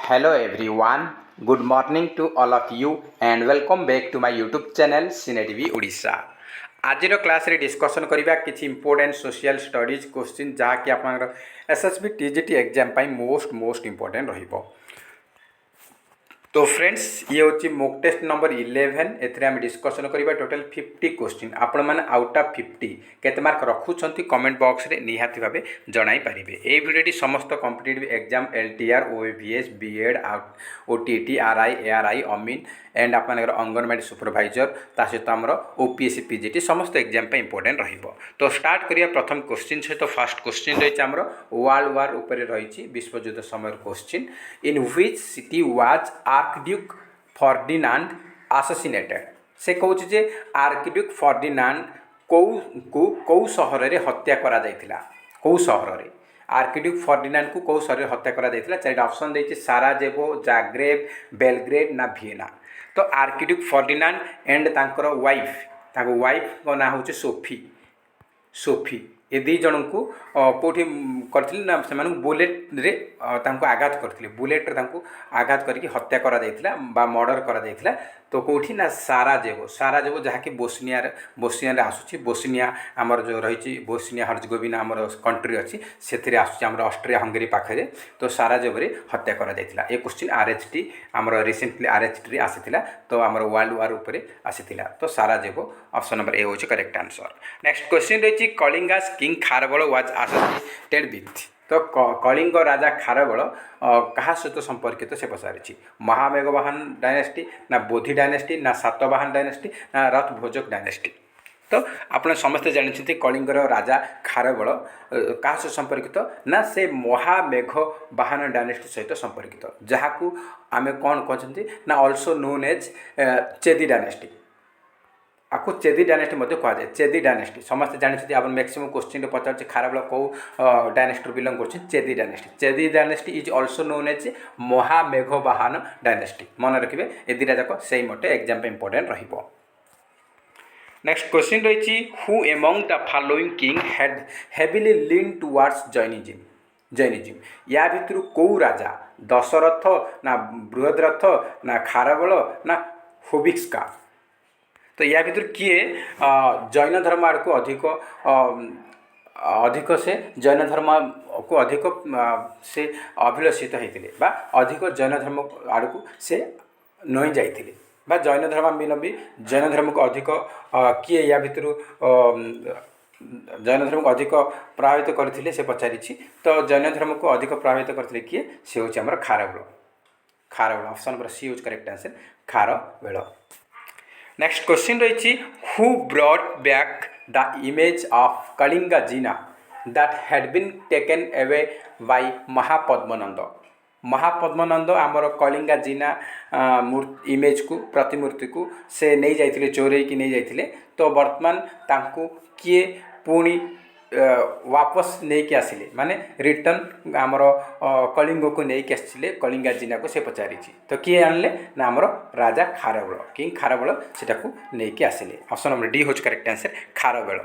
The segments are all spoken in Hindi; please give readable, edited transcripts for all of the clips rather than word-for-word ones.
Hello everyone, good morning to all of you and welcome back to my YouTube channel Cine TV Odisha. आजिर क्लास रे डिस्कशन करबा किछि इंपोर्टेंट सोशल स्टडीज क्वेश्चन जहाँकि आपनकर एसएसबी टीजीटी एग्जाम पाई मोस्ट इंपोर्टेंट रहिबो। तो फ्रेंड्स ये हूँ मोक टेस्ट नंबर 11 एथरे आम डिस्कसन करबा टोटल 50 क्वेश्चन आपण मैंने आउट ऑफ 50 केते मार्क रखुछंती कमेंट बॉक्स रे निहाती भाबे जणाई पारिबे। ए वीडियोटी समस्त competitive exam LTR OAVS BEd OTT RI ARI अमीन एंड आपनकर अंगनवाड़ी सुपरवाइजर ता सहित आमर ओपीएससी पीजीटी समस्त एग्जाम पे इंपोर्टेंट रहिबो। तो स्टार्ट करिया प्रथम क्वेश्चन सहित फर्स्ट क्वेश्चन रही आमर वर्ल्ड वार ऊपर रही विश्वयुद्ध समय question in which city was Archduke Ferdinand assassinated. से कहूँ जे आर्कड्यूक फर्डिनांड कौ सहर रे हत्या करा जायतिला, कौ सहर रे आर्कड्यूक फर्डिनांड को कौ सहर रे हत्या करा जायतिला। चारिटा ऑप्शन देछि साराजेवो, जाग्रेब, बेलग्रेड ना वियना। तो आर्कड्यूक फर्डिनांड एंड तांकर वाइफ को ना होछि सोफी ए दी जन को कौटी करथिले ना से बुलेट रे तांको आघात करथिले, बुलेट रे तांको आघात करके हत्या करा जायतिला बा मर्डर करा जायतिला। तो कौटी ना साराजेवो जहाँकि बोस्निया आसुची। बोस्निया आमर जो रही बोस्निया हर्जगोविना आमर कंट्री अच्छी से आसूँ आम ऑस्ट्रिया हंगेरी पाखे। तो साराजेवो रे हत्या करा जायतिला। ए क्वेश्चन आरएचटी आमर रिसेंटली आरएचटी आसीथिला। तो आमर वर्ल्ड वार उपरे आसीथिला। तो साराजेवो ऑप्शन नंबर ए होची करेक्ट आंसर। नेक्स्ट क्वेश्चन रही कलिंगास king Kharavela was associated with. तो कलिंग राजा खारबल क्या सहित संपर्कित से पचारि महामेघवाहन डायनेस्टी ना बोधि डायनेस्टी ना सातवाहन डायनेस्टी ना रथभोजक डायनेस्टी। तो आपने समस्ते जानते कलिंगर राजा खारबल क्या सहित संपर्कित ना से महामेघवाहन डायनेस्टी सहित संपर्कित जहाँ को आम कौन कहते ना ऑल्सो नोन एज चेदी डायनेस्टी। आपको चेदी डायनेस्टी कहुए चेदी डायनेस्टी समस्त जानते आप मैक्सिमम क्वेश्चन पचार खारबल कौ डायनेस्टी बिलंग कर Chedi dynasty. Chedi dynasty is also known as महामेघवाहन डायनेस्टी। मन रखिए ए दुटा जाक से मटे एग्जाम पे इंपोर्टेंट रहिबो। नेक्स्ट क्वेश्चन रही who among the following king had heavily lean towards Jainism. या भितर कौ राजा दशरथ ना बृहद्रथ ना खारबल ना होबिक्सका। तो या भर किए जैन धर्म आड़ को अधिक से जैन धर्म को अधिक से अभिलषित होते अधिक जैन धर्म आड़ को से नई जाते जैन धर्मावलंबी जैन धर्म को अधिक किए या भर जैन धर्म को अधिक प्रभावित करते से पचारि। तो जैन धर्म को अधिक प्रभावित करते किए से हूँ आम खारबल ऑप्शन नंबर सी हूँ correct answer Kharavela. Next question रही who brought back the image of Kalinga Jina that had been taken away by Mahapadmananda आमर कलिंगा जीना इमेज को प्रतिमूर्ति को से नहीं जाइथिले चोरई की नहीं जाइथिले। तो वर्तमान तांको किए पुणी वापस नहीं कि आसिले माने रिटर्न आमर कलिंग को नहीं कि आसिले कलिंगा जीना को से पचारि। तो किए आनले ना आमर राजा खारबल किंग खारबल सेटा को नहीं कि आसिले। ऑप्शन नंबर डी होच correct answer Kharavela.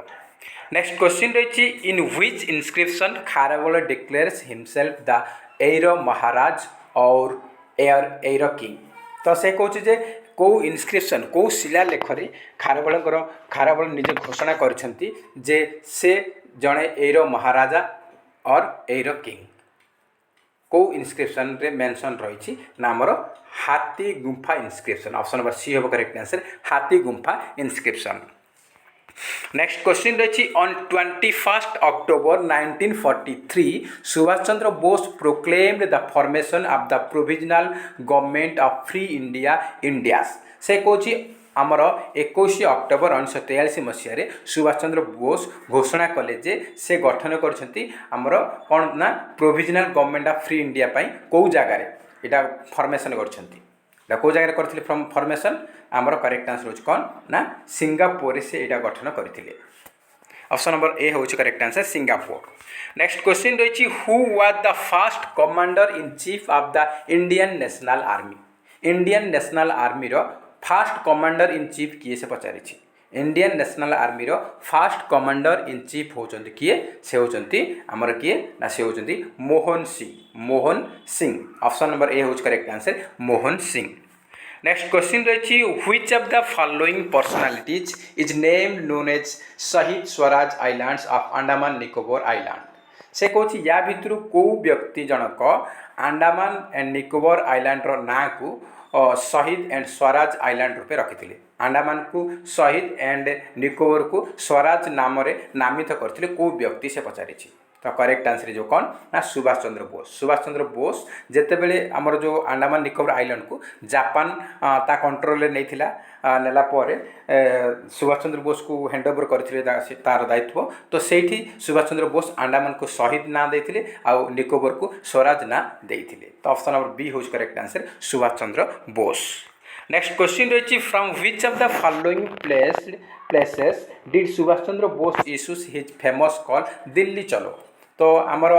Next question रही in which inscription Kharavela declares himself the Aira Maharaj or Aira king. तो से कहूँ जे कौ इनस्क्रिप्शन कौ शिलालेख खारबल निजे घोषणा करछंती जे से जड़े एयर महाराजा और एयर किंग। कौ इनस्क्रिप्शन रे मेंशन रही नामर हाथी गुंफा इनस्क्रिप्शन। ऑप्शन नंबर सी हो करेक्ट आंसर हाथी गुंफा इनस्क्रिप्शन। नेक्स्ट क्वेश्चन रही on 21 October 1943 Subhash Chandra Bose proclaimed the formation of the provisional government of free India. से कहूँ आमर 21 अक्टोबर 1943 मसीह सुभाष चंद्र बोस घोषणा कले जे से गठन करमर कौन ना provisional government of free India कौ जगार यहाँ फॉर्मेशन कर कौ जगह करथिले फॉर्मेशन आमर करेक्ट आंसर हो कौन ना सिंगापुर से यहाँ गठन करथिले। ऑप्शन नंबर ए होची correct answer Singapore. Next question रही who was the first commander in chief of the Indian National Army. Indian National Army रो फर्स्ट कमांडर इन चीफ किए से पचारि। इंडियन नेशनल आर्मी रो फास्ट कमांडर इन चीफ होचंती किए से होचंती हमर किए ना से होचंती Mohan Singh. Mohan Singh option number A होच correct answer Mohan Singh. Next question रही which of the following personalities is name known as शहीद Swaraj islands of Andaman Nicobar island. से कौन या भितर कौ व्यक्ति जनक अंडमान एंड निकोबर आइलैंड रो ना को शहीद एंड स्वराज आइलैंड रूपे रखी। अंडमान को शहीद एंड निकोबर को स्वराज नाम नामित करते कौ व्यक्ति से पचारि। तो करेक्ट आंसर जो कौन ना सुभाष चंद्र बोस। सुभाष चंद्र बोस जितेबले आमर जो अंडमान निकोबर आइलैंड को जापान ता कंट्रोल नहीं नेला पर सुभाष चंद्र बोस को हैंडओवर करथिले तार दायित्व। तो सेठी सुभाष चंद्र बोस अंडमान को शहीद ना देथिले आउ निकोबर को स्वराज ना देथिले। तो ऑप्शन नंबर बी होज correct answer Subhash Chandra Bose. Next question रही from which of the following places did Subhash Chandra Bose issues his famous call Delhi चलो। तो आमर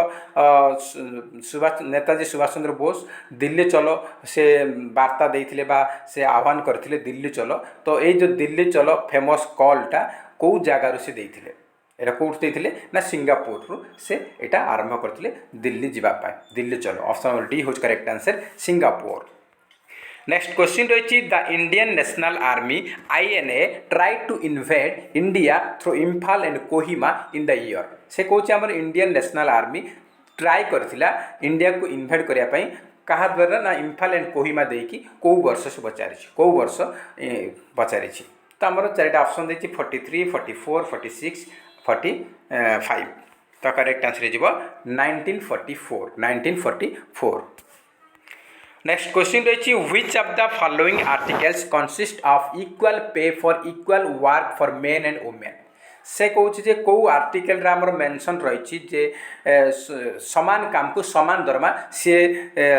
नेताजी सुभाष चंद्र बोस दिल्ली चलो से वार्ता देथिले बा से आह्वान करथिले दिल्ली चलो। तो ये जो दिल्ली चलो फेमस कॉलटा कौ जगार से देथिले एटा कोर्ट देथिले ना सिंगापुर रु से एटा आरंभ करथिले दिल्ली जीवापाई दिल्ली चलो। ऑप्शन नंबर डी होज correct answer Singapore. Next question रही the Indian National Army INA tried to invade India through Imphal and Kohima in the year. से कौन आम इंडियन नेशनल आर्मी ट्राई करथिला इंडिया को इन्वेड करने कहा द्वारा ना इम्फाल एंड कोहिमा देकी कौ वर्ष से पचारि कौ वर्ष पचारि। तो आम चारिटा ऑप्शन देखिए 43, 44, 46, 45। तो करेक्ट आंसर हो 1944। नेक्स्ट क्वेश्चन रही which of the following articles consist of equal pay for equal work for main and women. से कौच जे कौ आर्टिकल आमर मेंशन रही जे समान काम को समान दरमा सी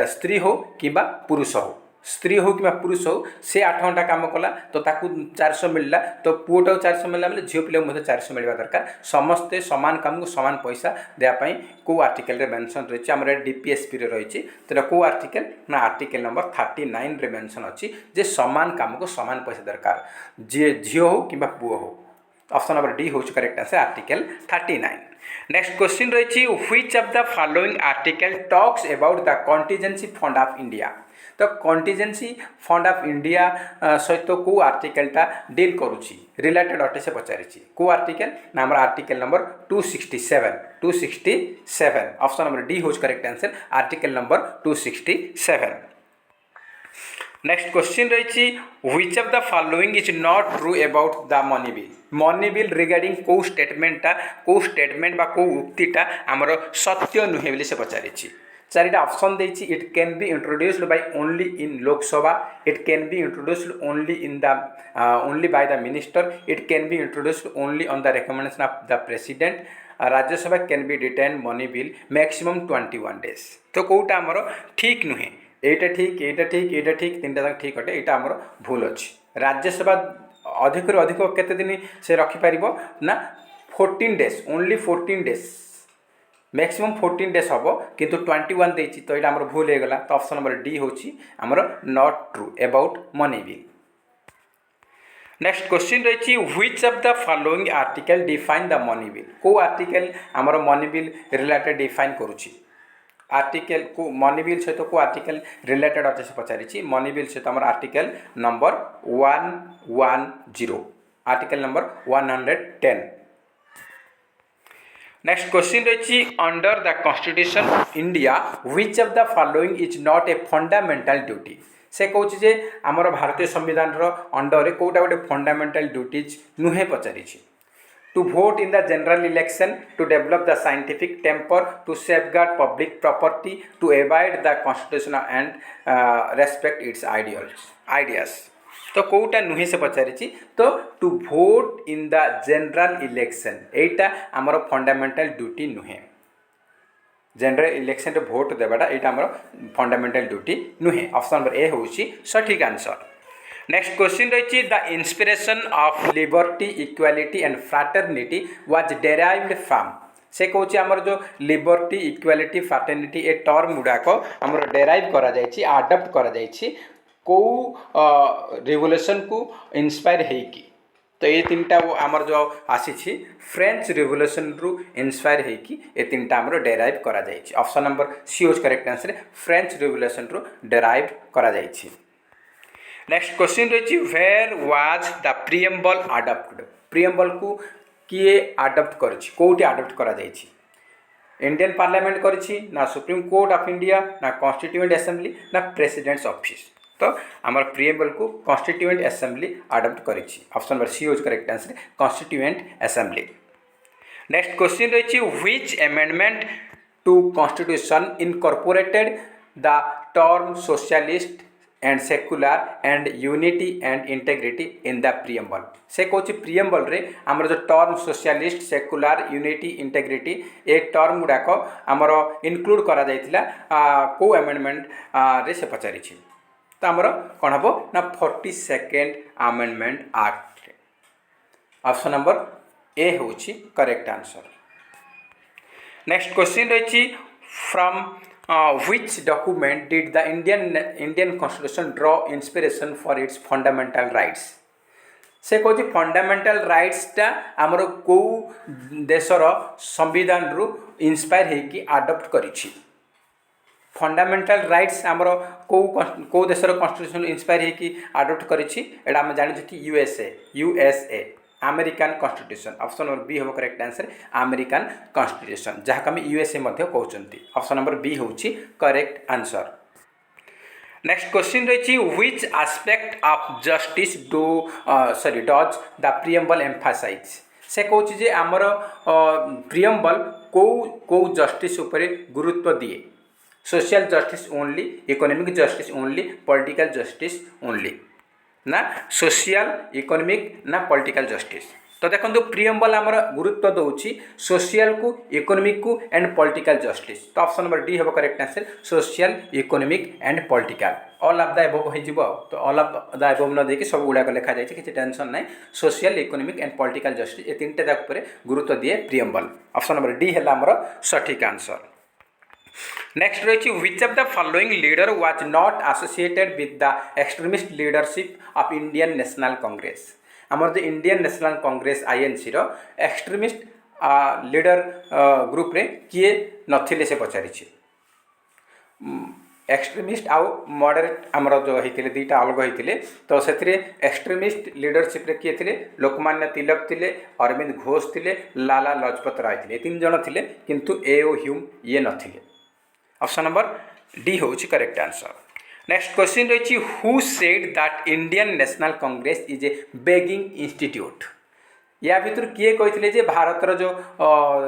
स्त्री हो कि पुरुष हो स्त्री हो कि पुरुष हो से 8 घंटा काम कला तो ताकू 400 मिलला तो पुओटा 400 मिलला बेले झील पिला 400 मिलवा दरकार समस्ते समान काम को समान पैसा देवाई कौ आर्टिकल रे मेंशन रही आम DPSP रे रही। तो कौ आर्टिकल ना आर्टिकल नंबर 39 रे मेंशन अच्छी जे समान काम को समान पैसा दरकार जे झील हो कि पुओ हो। ऑप्शन नंबर डी होच correct answer article 39। Next question रही which of the following article talks about the contingency fund of India. तो कॉन्टिजेंसी फंड ऑफ इंडिया सहित कौ आर्टिकलटा डील करुच्ची रिलेटेड अटे से पचारि कौ आर्टिकल ना आम article number 267। Option number D होज correct answer article number 267। Next question रही which of the following is not true about the money bill. Money bill regarding कौ स्टेटमेंट बा कौ उक्तिटा आमर सत्य नुहे बोली से पचारि। चारिटा ऑप्शन देछि it can be introduced by only in Lok Sabha, it can be introduced only in the only by the minister, it can be introduced only on the recommendation of the president, Rajya Sabha can be detain money bill maximum 21 days. तो कौटा आमर ठीक नुहे एटा ठीक तीन टाक ठीक अटे यहाँ आमर भूल अच्छी। राज्यसभा अधिक अधिक केते दिन से रखिपर ना 14 days only 14 days maximum 14 days हम किंतु 21 देछि तो यहाँ आमर भूल होगला। तो ऑप्शन नंबर डी होछि आमर not true about money bill. Next question रही which of the following article define the money bill. को आर्टिकल आमर मनी बिल रिलेटेड डिफाइन करुछि आर्टिकल को मनी बिल सहित को आर्टिकल रिलेटेड अच्छे से पचारि मनी बिल सहित आमर article number 110 article number 110। Next question रही under the constitution India which of the following is not a fundamental duty. से कौच जे आमर भारतीय संविधान अंडर रे कोटा गोटे फंडामेंटल ड्यूटीज नुहे पचारि to vote in the general election, to develop the scientific temper, to safeguard public property, to abide the constitution and respect its ideas। तो कौटा नुहे से पचारि तो to vote in the general election एटा आमर फंडामेंटल ड्यूटी नुहे। जनरल इलेक्शन रे भोट देवाटा यहाँ आमर फंडामेंटल ड्यूटी नुहे। ऑप्शन नंबर ए होची सठिक आंसर। नेक्स्ट क्वेश्चन रही the inspiration of liberty equality and fraternity was derived from. से कौच आमर जो लिबर्टी इक्वालिटी फ्रैटर्निटी ए टर्म गुड़ाक आमर डेराइव करा जायछि अडॉप्ट करा जायछि को रिवोल्यूशन को इंस्पायर हेकी तो ये तीनटा आमर जो आसी फ्रेंच रिवोल्यूशन रु इन्स्पायर होगी ये तीनटा आमर डेराइव करा जाइछि। ऑप्शन नंबर सी होज करेक्ट आंसर फ्रेंच रिवोल्यूशन रु डेराइव करा जाइछि। नेक्स्ट क्वेश्चन रही where was the preamble adopted. Preamble को किए अडॉप्ट करिछि कोठी अडॉप्ट करा जाइछि। इंडियन पार्लियामेंट करिछि ना सुप्रीम कोर्ट ऑफ इंडिया ना कॉन्स्टिट्यूएंट असेंबली ना प्रेसिडेंट्स ऑफिस। तो आमर प्रिएम्बल को कॉन्स्टिट्यूएंट असेंबली अडॉप्ट करिछि। ऑप्शन नंबर सी होज correct answer Constituent Assembly. Next question रही which amendment to constitution incorporated the term socialist and secular and unity and integrity in the preamble. से कौन प्रिएम्बल रे आमर जो term socialist secular unity integrity ए टर्म गुड़ाक आमर इनक्लूड करा जाइथिला को अमेंडमेंट रे से पचारि। तो आमर कौन हम ना 42nd amendment act. Option number A होची करेक्ट आंसर। नेक्स्ट क्वेश्चन रही from which document did the Indian Constitution draw inspiration for its fundamental rights। से कौन फंडामेंटाल राइट्स टा आमर को देशर संविधान रु इंस्पायर होगी अडॉप्ट करिछि। फंडामेंटाल राइट्स आमर को देशर कॉन्स्टिट्यूशन इंस्पायर होगी अडॉप्ट करिछि एटा हम जानि छि USA American constitution. Option number B हम करेक्ट आंसर अमेरिकन कॉन्स्टिट्यूशन जहाँ आम यूएसए कहते। ऑप्शन नंबर बी होची करेक्ट आंसर। नेक्स्ट क्वेश्चन रही which aspect of justice does the preamble emphasize. से कहूँ जे आमर प्रिएम्बल को जस्टिस उपरे गुरुत्व दिए। Social justice only, economic justice only, political justice only ना सोशल इकोनॉमिक ना पॉलिटिकल जस्टिस। तो देखो प्रिएम्बल आमर गुरुत्व दौची सोशल को इकोनॉमिक को एंड पॉलिटिकल जस्टिस। तो ऑप्शन नंबर डी हम correct answer social economic and political. All of the above हो तो ऑल ऑफ द एबव न देखिए सब गुड़ाक लिखा जाए किसी टेंशन ना। Social economic and political justice ये तीन टा गुरुत्व दिए प्रिएम्बल। ऑप्शन नंबर डी है आमर सठिक आंसर। नेक्स्ट रही which of the following leader was not associated with the extremist leadership of Indian National Congress. आमर जो इंडियन नेशनल कांग्रेस आईएनसी रो एक्सट्रीमिस्ट लीडर ग्रुप रे किए नथिले से पचारि। एक्सट्रीमिस्ट आउ मॉडरेट आमर जो होते दुईटा अलग होते तो से एक्सट्रीमिस्ट लीडरशिप रे किए थे लोकमान्य तिलक थे, अरविंद घोष थे, लाला लजपत राय थे। तीन जन थे किंतु ए.ओ. ह्यूम ये नथिले। ऑप्शन नंबर डी होची करेक्ट आंसर। नेक्स्ट क्वेश्चन रही who said that Indian National Congress is a begging institute. या भितर किए कहते जे भारतर जो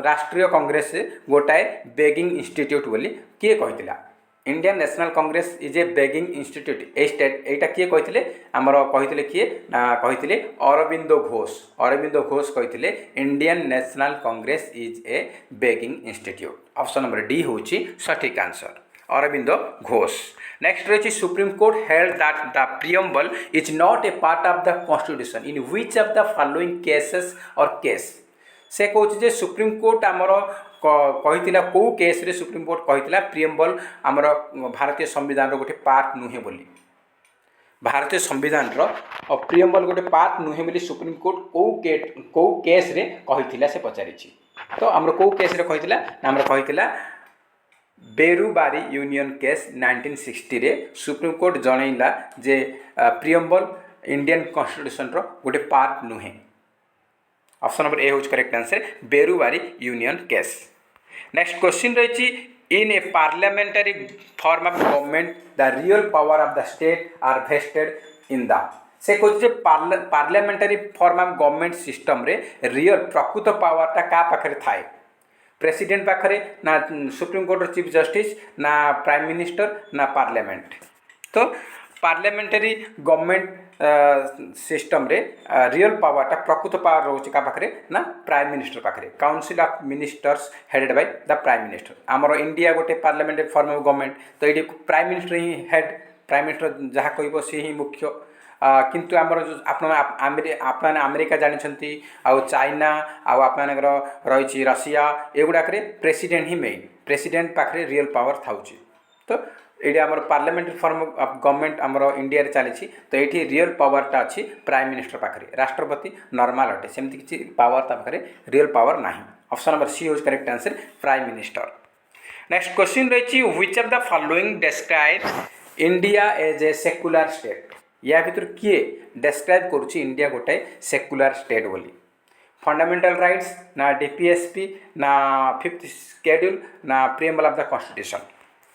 राष्ट्रीय कांग्रेस गोटाए बेगिंग इंस्टीट्यूट बोली किए कहला। Indian National Congress is a begging institute एटा किए कहते आमर कहते किए कहते अरविंदो घोष। अरविंदो घोष कहते Indian National Congress is a begging institute. Option number D होची सठिक आंसर अरविंदो घोष। नेक्स्ट रही supreme court held that the preamble is not A part of the constitution in which of the following cases और केस। से कहूँ जे सुप्रीम कोर्ट आमर कही कौ केस रे सुप्रीम कोर्ट कही प्रिएम्बल आमर भारतीय संविधान गोटे पार्ट नुहे बोली। भारतीय संविधान प्रिएम्बल गोटे पार्ट नुहे बोली सुप्रीम कोर्ट कौ केस रे कही से पचारि। तो आमर कौ केस रे कही आमर कही बेरुबारी यूनियन केस 1960 रे सुप्रीम कोर्ट जनइला जे प्रिएम्बल इंडियन कॉन्स्टिट्यूशन रो गोटे पार्ट नुहे। ऑप्शन नंबर ए होच correct answer Berubari union case. Next question रही in a parliamentary form of government the real power of the state are vested in the. से कहते parliamentary form of government system रे रियल प्रकृत पावर टा का पाखरे थाए। प्रेसिडेंट पाखरे ना सुप्रीम कोर्ट चीफ जस्टिस ना प्राइम मिनिस्टर ना पार्लियामेंट। तो पार्लियामेंटरी गवर्नमेंट सिस्टम रे रियल पावर टा प्रकृत पावर रोचे का पाखरे ना प्राइम मिनिस्टर पाखरे। Council of ministers headed by the prime minister. आमर इंडिया गोटे पार्लियामेंटरी फॉर्म ऑफ गवर्नमेंट तो ये प्राइम मिनिस्टर ही हेड। प्राइम मिनिस्टर जहाँ कह सी ही मुख्य। किंतु आमर जो आपने अमेरिका जानते आउ चाइना आपर रही रशिया एगुड़ाक प्रेसिडेंट ही मेन। प्रेसिडेंट पाखे रियल पावर थाउची। तो ये आम पार्लियामेंट्री फॉर्म ऑफ गवर्नमेंट आमर इंडिया चली तो ये रियल पावरटा अच्छी प्राइम मिनिस्टर पाखे राष्ट्रपति नॉर्मल अटे सेमती किसी पावर पाखे रियल पावर ना ऑप्शन नंबर सी होज correct answer prime minister. Next question रही which of the following describe India as a secular state या भर किए डिस्क्राइब करुच्ची इंडिया गोटे सेक्युलर स्टेट बोली फंडामेंटल राइट्स ना डीपीएसपी ना फिफ्थ शेड्यूल ना प्रिएम्बल ऑफ द कॉन्स्टिट्यूशन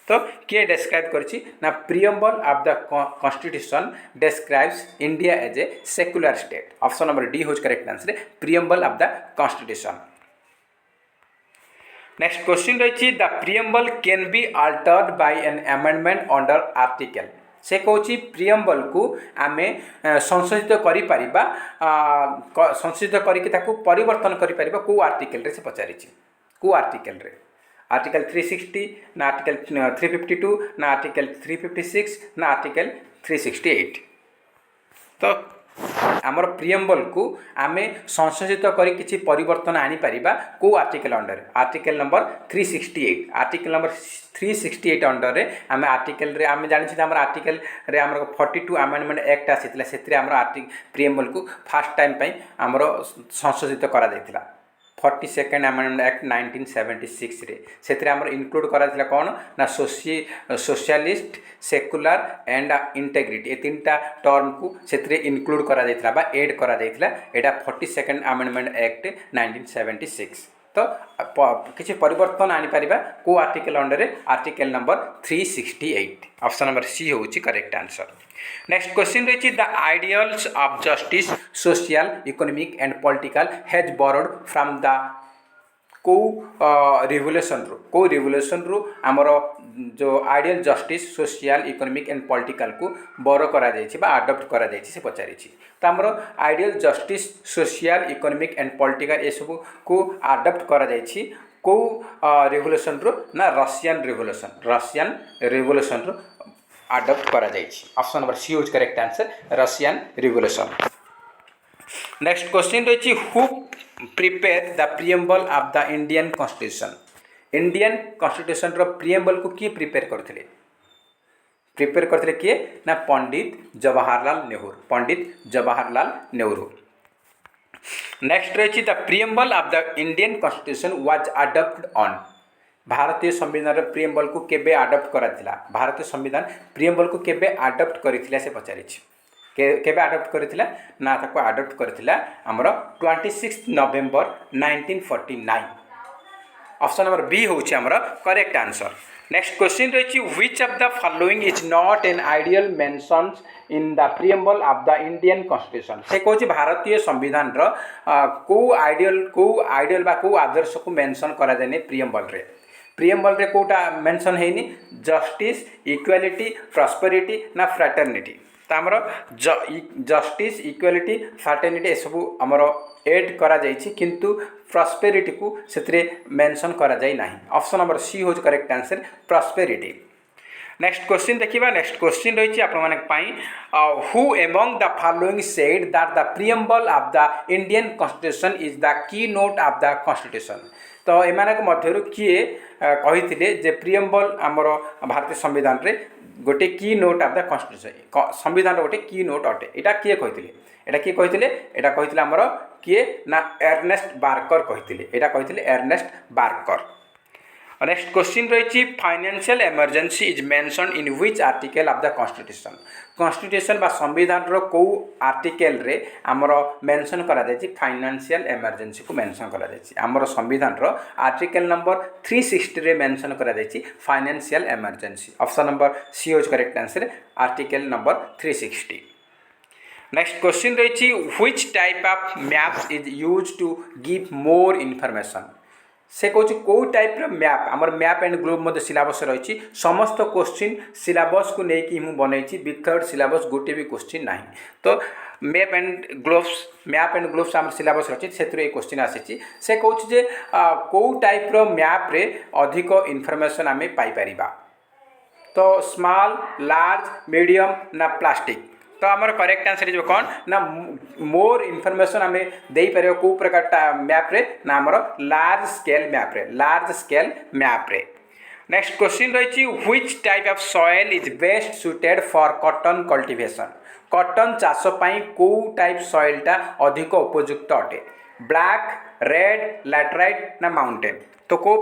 तो किए डिस्क्राइब करुच्ची ना preamble of the constitution describes India as a secular state option number D होज correct answer preamble of the constitution. Next question रही the preamble can be altered by an amendment under article से कौन प्रिएम्बल को आम संशोधित संशोधित करके परिवर्तन कर कौ आर्टिकल रे से पचारि कौ आर्टिकल रे आर्टिकल 360 ना आर्टिकल 352 ना आर्टिकल 356 ना आर्टिकल 368 तो आमर प्रिएम्बल को आम संशोधित कर किसी परिवर्तन आनीपर कौ article under article number 368 article number 368 under रे आम आर्टिकल रे आम जानी आम आर्टिकल रे आम 42 अमेंडमेंट एक्ट आसी से आम प्रिएम्बल को फास्ट टाइम आमर संशोधित करा 42nd अमेंडमेंट एक्ट 1976 रे से आमर इनक्लूड करा कौन ना सोशलिस्ट सेक्युलर एंड इंटेग्रिटी ये तीनटा टर्म को से इनक्लूड करा एड करा एटा 42nd अमेंडमेंट एक्ट 1976 तो किसी परिवर्तन आनीपर कौ article under article number 368 option number C होची करेक्ट आंसर। नेक्स्ट क्वेश्चन रही the ideals of justice social economic and political has borrowed from the कौ रिवोल्यूशन रु आमर जो ideal justice social economic and political को बोरो करा आडप्ट करा से पचारि तो आमर ideal justice social economic and political ये सब को आडप्ट करा कौ रिवोल्यूशन रु ना रशियन रिवोल्यूशन रु आडप्ट करा ऑप्शन नंबर सी होज correct answer Russian Revolution. Next question रही who prepare the preamble of the Indian constitution रो प्रिएम्बल को किए प्रिपेयर करते किए ना पंडित जवाहरलाल नेहरू। नेक्स्ट रही the preamble of the Indian constitution was adopted on भारतीय संविधान प्रिएम्बल को केबे अडप्ट करा भारतीय संविधान प्रिएम्बल को केबे अडप्ट करथिला से पचारि केबे अडप्ट करथिला ना ताको अडप्ट करथिला हमरो 26 नवेम्बर 1949 ऑप्शन नंबर बी होची हमरो करेक्ट आंसर। नेक्स्ट क्वेश्चन रही which of the following is not an ideal mentions in the preamble of the Indian constitution से कौन भारतीय संविधान कौ आइडियल बा कौ आदर्श को मेंशन करा जाने प्रिएम्बल रे कोटा मेंशन हेनी जस्टिस इक्वालिटी प्रॉस्पेरिटी ना फ्रैटर्निटी तो आमर जस्टिस इक्वालिटी फ्रैटर्निटी सब आमर एड करा जाइछि किंतु प्रॉस्पेरिटी को से मेंशन करा जाई नाही ऑप्शन नंबर सी होज correct answer prosperity. Next question देखिबा नेक्स्ट क्वेश्चन रही आपण who among the following said that the preamble of the Indian constitution is the keynote of the constitution तो एमानक मध्यरु किए कहिथिले जे प्रिएम्बल आमर भारतीय संविधान रे गोटे की नोट ऑफ द कॉन्स्टिट्यूशन संविधान गोटे की नोट अटे एटा किए कहिथिले एटा कहिथिले आमर किए ना एर्नेस्ट बार्कर कहिथिले एटा कहिथिले एर्नेस्ट बार्कर। नेक्स्ट क्वेश्चन रही financial emergency is mention in which article of the constitution बा संविधान रो कौ आर्टिकल रे आमर मेंशन करा जायछि फाइनेंशियल इमरजेंसी को मेंशन करा जायछि आमर संविधान रो आर्टिकल नंबर 360 रे मेंशन करा जायछि financial emergency option number C is correct answer article number 360। Next question रही which type of maps is used to give more information से कौन कौ टाइप मैप आमर मैप एंड ग्लोब मध्य सिलेबस रही समस्त क्वेश्चन सिलेबस को लेकिन मुझे बनई विथआउट सिलेबस गोटे भी क्वेश्चन ना तो मैप एंड ग्लोब्स आम सिलेबस रही से क्वेश्चन आसी से कौन जे कौ टाइप मैप रे अधिक इनफॉरमेशन आम पाइपर तो स्मॉल लार्ज मीडियम ना प्लास्टिक तो आमर करेक्ट आंसर जो कौन ना मोर इनफॉरमेशन आम दे पार कौ प्रकार मैप रे ना आमर लार्ज स्केल मैप रे नेक्स्ट क्वेश्चन रही which type of soil is best suited for cotton cultivation cotton चाष को टाइप सॉइलटा अधिक उपयुक्त अटे ब्लैक रेड लैटेराइट ना माउंटेन तो को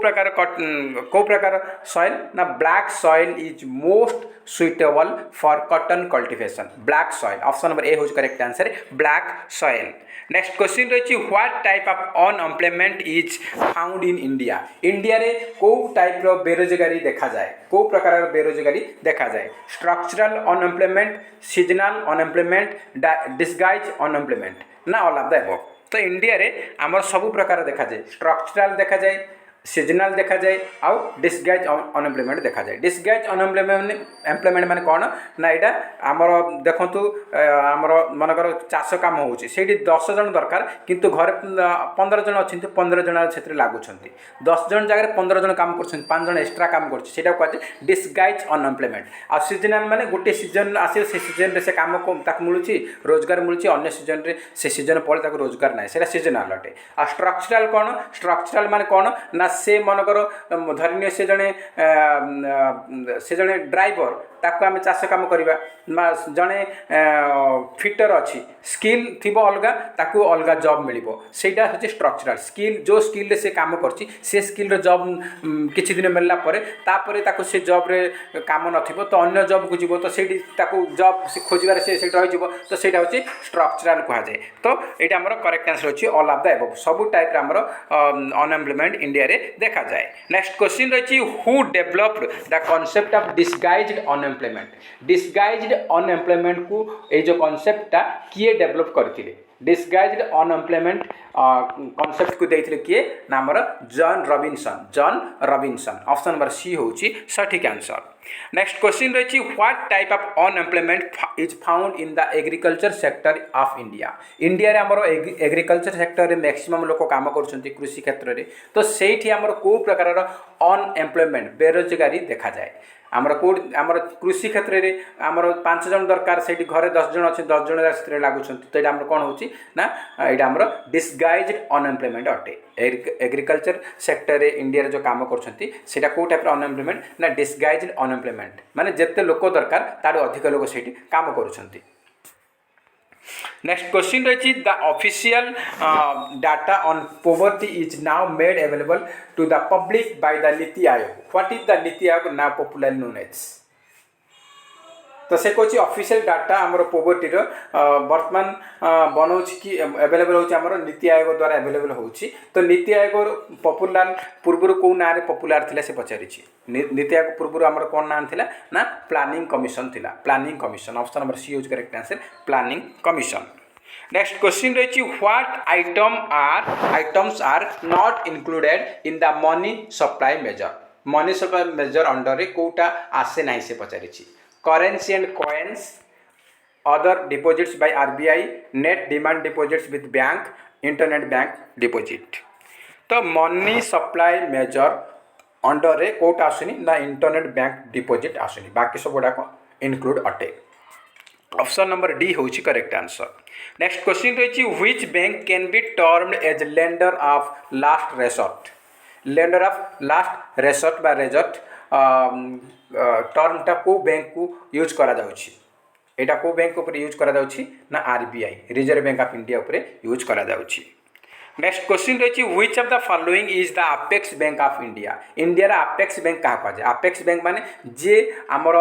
प्रकार सॉइल ना black soil is most suitable for cotton cultivation black soil option number A हो correct answer black soil next question रही what type of unemployment is found in India India रे को टाइप रो बेरोजगारी देखा जाए को प्रकार बेरोजगारी देखा जाए structural unemployment seasonal unemployment disguise unemployment ना ऑल ऑफ द अबव तो इंडिया रे आमर सब प्रकार देखा जाए स्ट्रक्चरल देखा जाए सीजनल देखा जाए आउ डिसगाइज अनएम्प्लॉयमेंट देखा जाए डिसगाइज अनएम्प्लॉयमेंट माने कौन ना यहाँ आमर देखु आमर मनकर चाष काम होची 10 जन दरकार किंतु घर 15 जन अच्छे 15 जन से लगुंट 10 जन जगह 15 जन काम कर 5 जन एक्सट्रा काम कर डिसगाइज अनएम्प्लॉयमेंट आ सीजनल माने गोटे सीजन आसे से सीजन से काम मिलूँ रोजगार मिलूँ अन्य सीजन से सीजन पड़े रोजगार ना से सीजनल अटे आ स्ट्रक्चरल कौन स्ट्रक्चरल माने कौन ना से मनकर धरनीय से जड़े ड्राइवर ताको आम चाष काम करवा जड़े फिटर अच्छी स्किल थी अलग ताकू अलग जॉब मिल सेटा हूँ स्ट्रक्चरल स्किल जो स्किल से काम करछि से स्किल जॉब किछि दिन मिलला परे तापरे ताकू से जॉब रे काम नथिबो तो अन्य जॉब को जीवो तो सेठी ताकू जॉब खोजबार से रही जीवो तो सेटा हूँ स्ट्रक्चरल कहा जाए तो यहाँ आमर करेक्ट आंसर अच्छी ऑल ऑफ द अबव सब टाइप आमर अनएम्प्लॉयमेंट इंडिया रे देखा जाए नेक्स्ट क्वेश्चन रही who developed the concept of disguised unemployment disguised unemployment को ये जो कॉन्सेप्टटा किए डेवलप करथिले डिसगाइज्ड अनएम्प्लॉयमेंट कॉन्सेप्ट को देइथिले किए नामर John Robinson option number C होची सठिक आंसर नेक्स्ट क्वेश्चन रही what type of unemployment is found in the agriculture sector of India India रे हमर एग्रीकल्चर सेक्टर रे मैक्सिमम लोक काम करछन्ती कृषि क्षेत्र रे तो सेठी हमर को प्रकार अनएम्प्लॉयमेंट बेरोजगारी देखा जाए आमर आमर कृषि क्षेत्र में आमर 5 जन दरकार से घरे 10 जन अच्छे 10 जन से लगुंट तो यहाँ कौन हो यहाँ आमर डिसगाइज्ड अनएम्प्लॉयमेंट अटे एग्रीकल्चर सेक्टर रे इंडिया रे जो काम करछन्ती सेटा को टाइप अनएम्प्लॉयमेंट ना डिसगाइज्ड अनएम्प्लॉयमेंट माने जेते लोक दरकार तार अधिक लोक सेठी काम करछन्ती नेक्स्ट क्वेश्चन रही the official data on poverty is now made available to the public by the NITI Aayog what is the NITI आयोग नाउ पॉपुलरली नोन एज तो से कहूँ ऑफिशियल डाटा आमर पॉवर्टी बर्तमान बनाऊँ कि अवेलेबल होमर नीति आयोग द्वारा अवेलेबल होची तो नीति आयोग पॉपुलर पूर्व कौ ना पॉपुलर थिला से पचारि नीति आयोग पूर्व आमर कौन ना थिला ना प्लानिंग कमिशन थिला planning commission option number C यूज correct answer planning commission next question रही what items are not included in the money supply measure under रे कोटा आसे नहीं से पचारि currency and coins other deposits by RBI net demand deposits with bank internet bank deposit तो मनी सप्लाई मेजर अंडर रे कोटा आसुनी ना इंटरनेट बैंक डिपॉजिट आसुनी बाकी सब गुड़ाक इनक्लूड अटे ऑप्शन नंबर डी होची करेक्ट आंसर नेक्स्ट क्वेश्चन रही which bank can be termed as lender of last resort lender of last resort बा रेजर्ट टर्मटा को बैंक को यूज करा जाउछि एटा को बैंक ऊपर यूज करा जाउछि ना RBI reserve bank of India ऊपर यूज करा जाउछि नेक्स्ट क्वेश्चन रही which of the following is the apex bank of India India रा अपेक्स बैंक क्या कहा जाए अपेक्स बैंक माने जे हमर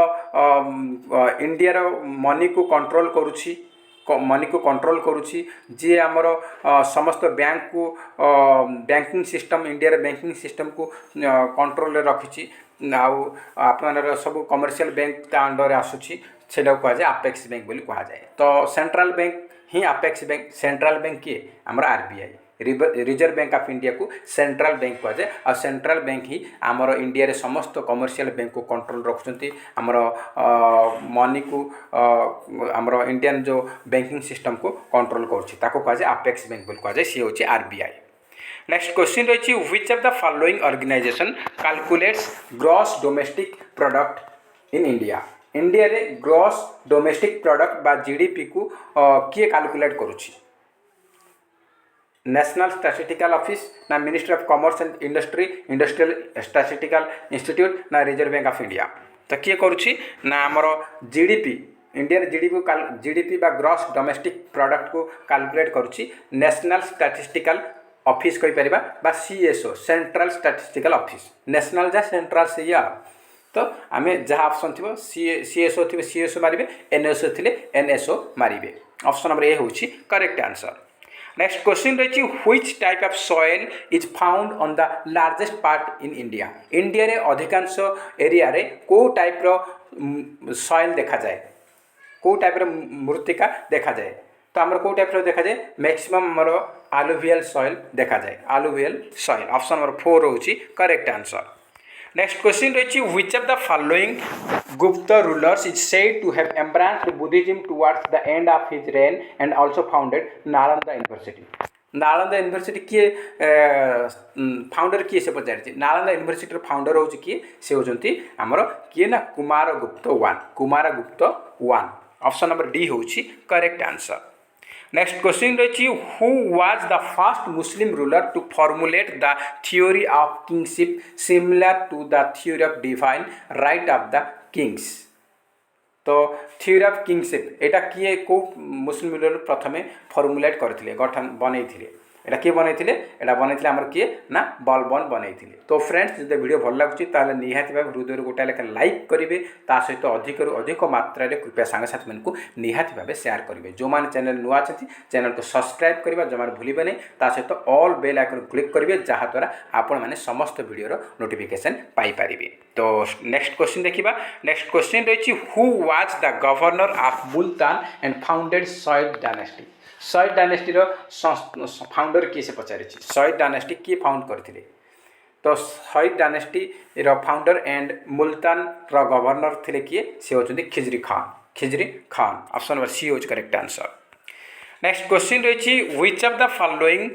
इंडिया रा मनी को कंट्रोल करूछि मनी को कंट्रोल करुछि जे आमर समस्त बैंक को बैंकिंग सिस्टम इंडिया रे बैंकिंग सिस्टम को कंट्रोल रखिछि आउ सब कमर्शियल बैंक ता अंडर आसुछि सेटा कहा जाए अपेक्स बैंक बोली कहा जाए तो सेंट्रल बैंक ही अपेक्स बैंक सेंट्रल बैंक किए आमर RBI reserve bank of India को सेंट्रल बैंक कहा जाए और सेंट्रल बैंक ही आमर इंडिया रे समस्त कमर्शियल बैंक को कंट्रोल रखुଛନ୍ତି आमर मनी को आमर इंडियन जो बैंकिंग सिस्टम को कंट्रोल करुछि ताको कहा जाए अपेक्स बैंक बोली कहा जाए सी होछि आरबीआई नेक्स्ट क्वेश्चन रही which of the following organization calculates gross domestic product in India India रे ग्रॉस डोमेस्टिक प्रोडक्ट बा जीडीपी को किए कैलकुलेट करुछि नेशनल स्टैटिस्टिकल ऑफिस ना ministry of commerce and industry industrial statistical institute ना रिजर्व बैंक ऑफ इंडिया। तो किए करुच्ची ना आमर जीडीपी इंडियन जीडीपी बा ग्रॉस डोमेस्टिक प्रोडक्ट को कैलकुलेट करुच्ची नेशनल स्टैटिस्टिकल ऑफिस कहि परिबा बा CSO central statistical office. National जा सेंट्रल से या तो आम जहाँ ऑप्शन थी सीएसओ थे सीएसओ मारे एनएसओ थे एनएसओ मारे। ऑप्शन नंबर ए हूँ करेक्ट आंसर। नेक्स्ट क्वेश्चन रही which type of soil is found on the largest part in India. India रे अधिकांश एरिया रे को टाइप रो सॉइल देखा जाए को टाइप रो मृत्तिका देखा जाए। तो आमर को टाइप रो देखा जाए मैक्सिमम आमर आलुवियल सॉइल देखा जाए आलुवियल सॉइल। ऑप्शन नंबर 4 होची करेक्ट आंसर। नेक्स्ट क्वेश्चन रही which of the following Gupta rulers is said to have embraced Buddhism towards the end of his reign and also founded Nalanda University। Nalanda university किए फाउंडर किए से पचारि नालंदा यूनिवर्सिटी फाउंडर हो किए से होती आमर किए ना Kumaragupta 1 Kumaragupta 1। Option number D हूँ करेक्ट आंसर। नेक्स्ट क्वेश्चन रही who was the first Muslim ruler to formulate the theory of kingship similar to the theory of divine right of the kings. तो थ्योरी ऑफ किंगशिप एटा किए को मुस्लिम रूलर प्रथमे फॉर्मुलेट करथिले गठन बनैथिले एटा किए बनैथिले एटा बनैथिले हमर किए ना बलबन बनैथिले। तो फ्रेंड्स जदि वीडियो भल लागुची ताले निहाती भाव हृदय गोटा लेखा लाइक करेंगे ता सहित अधिक अधिक मात्रा रे कृपया सांगसाथी मन को निहाती भाव शेयर करेंगे। जो मैंने चैनल नुआ अच्छी चैनल को सब्सक्राइब करवा जमा भूलिबे नहीं ता सहित ऑल बेल आइकन क्लिक करेंगे जहाँ द्वारा आपण मैंने समस्त वीडियो नोटिफिकेशन पाई पारिबे। तो नेक्स्ट क्वेश्चन देखिबा। नेक्स्ट क्वेश्चन रही who was the governor of Multan and founded Sayyid dynasty. Sayyid dynasty founder किए से पचारि सॉयद डायनेस्टी किए फाउंड करथिले। तो Sayyid dynasty founder and Multan governor थिले किए से होचंदी Khizr Khan Khizr Khan. Option number C होच करेक्ट आंसर। नेक्स्ट क्वेश्चन रही which of the following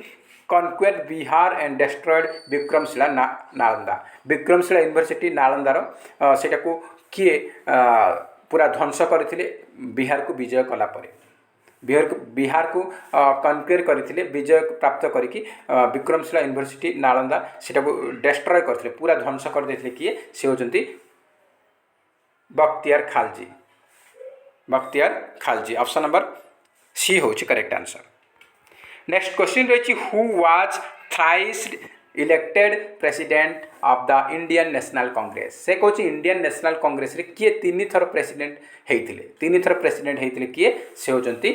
conquered Bihar and destroyed Vikramshila Nalanda. Vikramshila university नालंदार सेटा को किए पूरा ध्वंस करथिले बिहार को विजय कला परे बिहार को कनक्वेर करथिले विजय प्राप्त करिकी विक्रमशिला यूनिवर्सिटी नालंदा सेटा को डिस्ट्रॉय करथिले पूरा ध्वंस कर देथिले किए से होचंती Bakhtiyar Khalji Bakhtiyar Khalji. Option number C होची करेक्ट आंसर। नेक्स्ट क्वेश्चन रही who was thrice elected president of the Indian National Congress. से कहूँ इंडियन नेशनल कांग्रेस रे किए 3 थर प्रेसिडेंट होते 3 थर प्रेसिडेंट होते किए से होचंती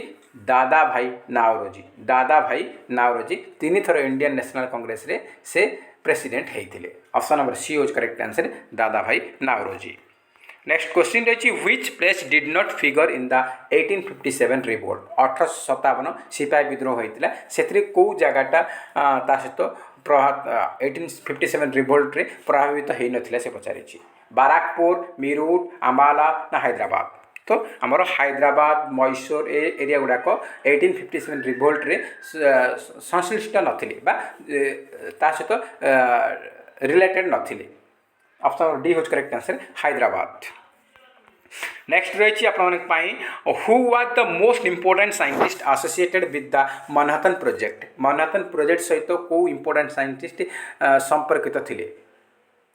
दादा भाई नावरोजी दादा भाई नावरोजी 3 थर इंडियन नेशनल कांग्रेस रे से प्रेसिडेंट होते। ऑप्शन नंबर सी होज करेक्ट आंसर दादा भाई नावरोजी। नेक्स्ट क्वेश्चन रही which place did not figure in the 1857 revolt. 1857 सिपाही विद्रोह होता से कौ जगटा ता सहित 1857 रिवोल्ट रे प्रभावित हो नथिला से पचारि बाराकपुर मीरुट अम्बाला ना हैदराबाद। तो आमर हैदराबाद मैसूर ए एरिया गुड़ाक 1857 रिवोल्ट रे संश्लिष्ट नथिले बा ता सहित रिलेटेड नथिले। ऑप्शन डी होज करेक्ट आंसर हैदराबाद। नेक्स्ट रही who was the most important scientist associated with the Manhattan project. Manhattan project सहित को इंपोर्टेंट साइंटिस्ट संपर्कित थिले।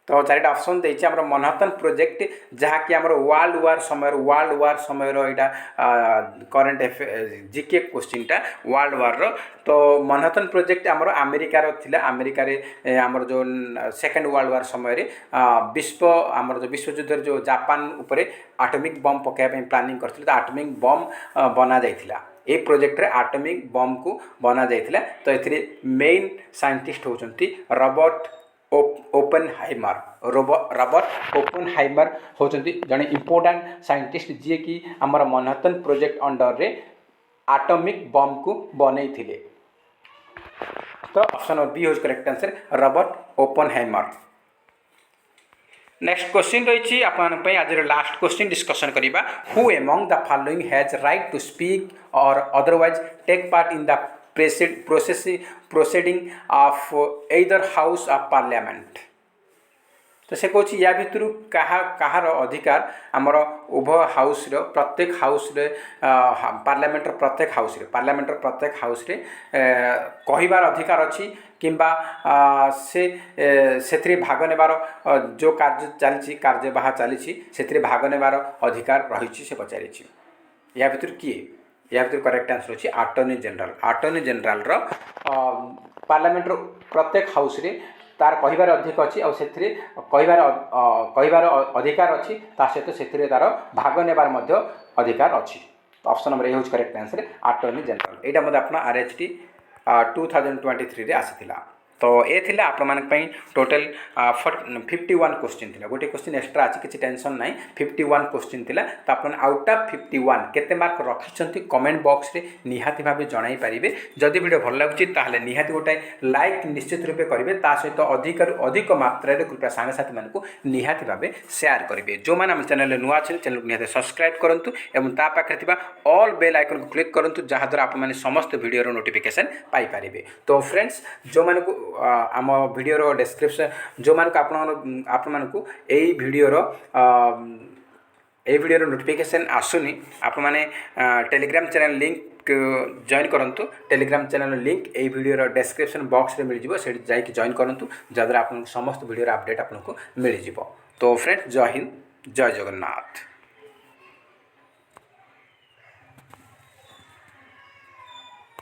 तो 4टा ऑप्शन देछि हमर मनहट्टन प्रोजेक्ट जहाँकि आमर वर्ल्ड वार समय यहाँ करेन्ट जीके क्वेश्चनटा वर्ल्ड वार रो। तो मनहट्टन प्रोजेक्ट आमर अमेरिकार थिला अमेरिका रे आमर जो सेकेंड वर्ल्ड वार समय विश्व आमर जो विश्वयुद्ध जो जापान उपरे एटॉमिक बम पकाइबा प्लानिंग करथिले तो एटॉमिक बम बना जाइथिला ए प्रोजेक्ट रे एटॉमिक बम को बना जाइथिला। तो एथिरे मेन साइंटिस्ट होचंती रॉबर्ट ओपेनहाइमर रॉबर्ट ओपेनहाइमर होचंती जने इंपोर्टेंट साइंटिस्ट जी कि हमर मनहट्टन प्रोजेक्ट अंडर रे एटॉमिक बम को बनै थिले। तो ऑप्शन नंबर बी होज correct answer Robert Oppenheimer. Next question रही आज लास्ट क्वेश्चन डिस्कशन करिबा who among the following has right to speak or otherwise take part in the proceeding of either house of parliament। तो से कहूँ या भितर कहार अधिकार आमर उभय हाउस प्रत्येक हाउस पार्लियामेंटर प्रत्येक हाउस कहिबार अधिकार अच्छी किंबा से भाग नेबार जो कार्य चली कार्यवाह चली से भाग नेबार अधिकार रही से पचारि या भितर किए या भितर करेक्ट आंसर अच्छी अटर्नी जनरल पार्लियामेंटर प्रत्येक हाउस रे तार कहिबार अधिकार अच्छी और कहिबार अधिकार अच्छी ता सहित से तार भाग नेबार मध्य अधिकार अच्छी। तो ऑप्शन नंबर ए हूँ करेक्ट आंसर अटर्नी जनरल। यहाँ मतलब आप RHT 2023 आसीला। तो ये थिला आपण मानक पई टोटल 51 क्वेश्चन थिला। गोटे क्वेश्चन एक्स्ट्रा अच्छी किसी टेंशन ना 51 क्वेश्चन थिला। तो आप आउट ऑफ 51 केते मार्क रखिछंती कमेंट बॉक्स रे निहाती भाबे जणाई परिबे। जदि वीडियो भल लागुची ताहले निहाती गोटे लाइक निश्चित रूपे करिवे ता सहित अधिक अधिक मात्रा रे कृपया सांग साथी मानकु निहाती भाबे शेयर करिवे। जो माने हम चैनल नुआ छै चैनल को निहाती सब्सक्राइब करंतु एवं ता पाखरे थिबा ऑल बेल आइकन को क्लिक करंतु जहा द्वारा आप माने समस्त वीडियो रो नोटिफिकेशन पाई परिबे। तो फ्रेंड्स जो माने को आम वीडियो डिस्क्रिप्शन जो मानक आपण मानक यही वीडियो नोटिफिकेशन आसुनी आप माने टेलीग्राम चैनल लिंक जॉइन करंतु। टेलीग्राम चैनल लिंक यही वीडियो डिस्क्रिप्शन बॉक्स रे मिल जिवो से जाई जॉइन करंतु जद्वारा आपन समस्त वीडियो अपडेट आपन को मिल जिवो। तो फ्रेंड्स जय हिंद जय जगन्नाथ।